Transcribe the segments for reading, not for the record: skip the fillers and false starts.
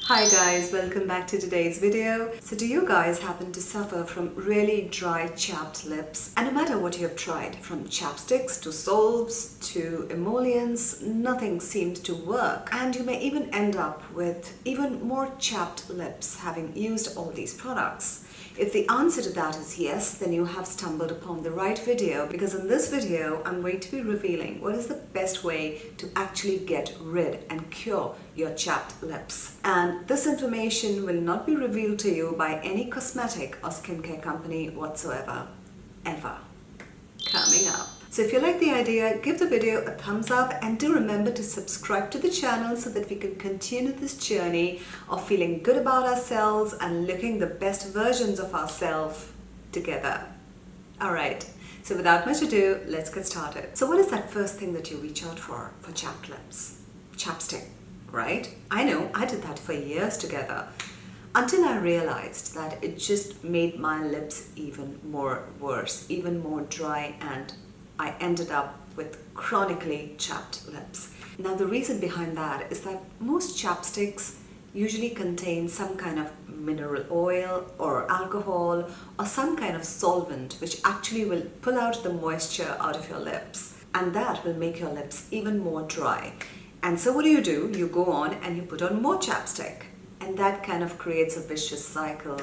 Hi guys, welcome back to today's video. So do you guys happen to suffer from really dry chapped lips? And no matter what you have tried, from chapsticks to salves to emollients, nothing seems to work. And you may even end up with even more chapped lips having used all these products. If the answer to that is yes, then you have stumbled upon the right video, because in this video I'm going to be revealing what is the best way to actually get rid and cure your chapped lips. And this information will not be revealed to you by any cosmetic or skincare company whatsoever, ever. Coming up. So if you like the idea, give the video a thumbs up and do remember to subscribe to the channel so that we can continue this journey of feeling good about ourselves and looking the best versions of ourselves together. Alright, so without much ado, let's get started. So what is that first thing that you reach out for chapped lips? Chapstick, right? I know, I did that for years together, until I realized that it just made my lips even more worse, even more dry, and I ended up with chronically chapped lips. Now the reason behind that is that most chapsticks usually contain some kind of mineral oil or alcohol or some kind of solvent which actually will pull out the moisture out of your lips, and that will make your lips even more dry. And so what do? You go on and you put on more chapstick, and that kind of creates a vicious cycle.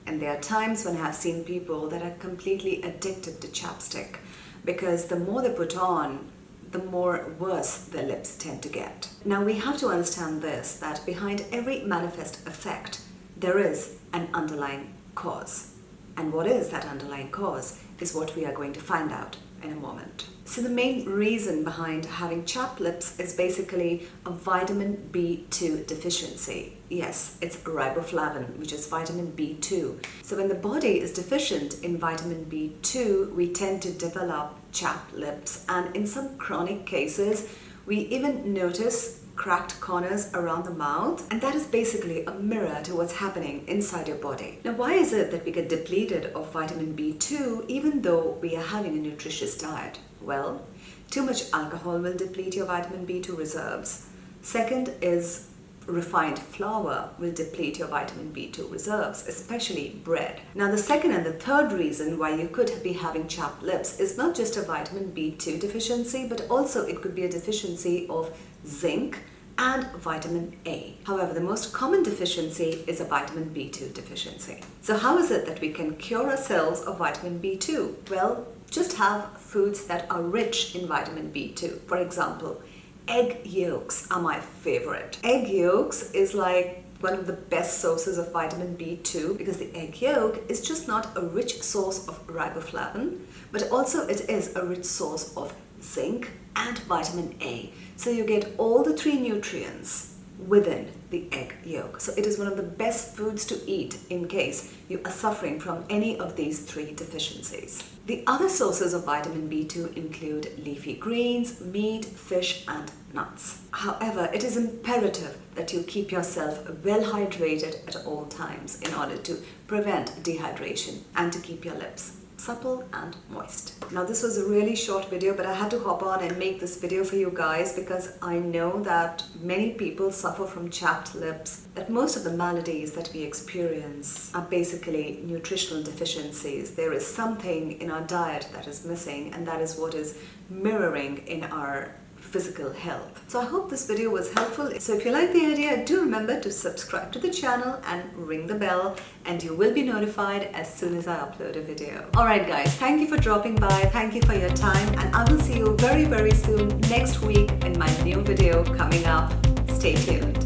And there are times when I have seen people that are completely addicted to chapstick, because the more they put on, the more worse their lips tend to get. Now we have to understand this, that behind every manifest effect, there is an underlying cause. And what is that underlying cause is what we are going to find out in a moment. So the main reason behind having chapped lips is basically a vitamin B2 deficiency. Yes, it's riboflavin, which is vitamin B2. So when the body is deficient in vitamin B2, we tend to develop chapped lips, and in some chronic cases, we even notice cracked corners around the mouth, and that is basically a mirror to what's happening inside your body. Now, why is it that we get depleted of vitamin B2 even though we are having a nutritious diet? Well, too much alcohol will deplete your vitamin B2 reserves. Second is refined flour will deplete your vitamin B2 reserves, especially bread. Now the second and the third reason why you could be having chapped lips is not just a vitamin B2 deficiency, but also it could be a deficiency of zinc and vitamin A. However, the most common deficiency is a vitamin B2 deficiency. So how is it that we can cure ourselves of vitamin B2? Well, just have foods that are rich in vitamin B2. For example, egg yolks are my favorite. Egg yolks is like one of the best sources of vitamin B2, because the egg yolk is just not a rich source of riboflavin, but also it is a rich source of zinc and vitamin A. So you get all the three nutrients within the egg yolk. So it is one of the best foods to eat in case you are suffering from any of these three deficiencies. The other sources of vitamin B2 include leafy greens, meat, fish, and nuts. However, it is imperative that you keep yourself well hydrated at all times in order to prevent dehydration and to keep your lips supple and moist. Now this was a really short video, but I had to hop on and make this video for you guys because I know that many people suffer from chapped lips, that most of the maladies that we experience are basically nutritional deficiencies. There is something in our diet that is missing, and that is what is mirroring in our physical health. So I hope this video was helpful. So if you like the idea, do remember to subscribe to the channel and ring the bell, and you will be notified as soon as I upload a video. Alright guys, thank you for dropping by, thank you for your time, and I will see you very soon next week in my new video coming up. Stay tuned.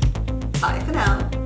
Bye for now.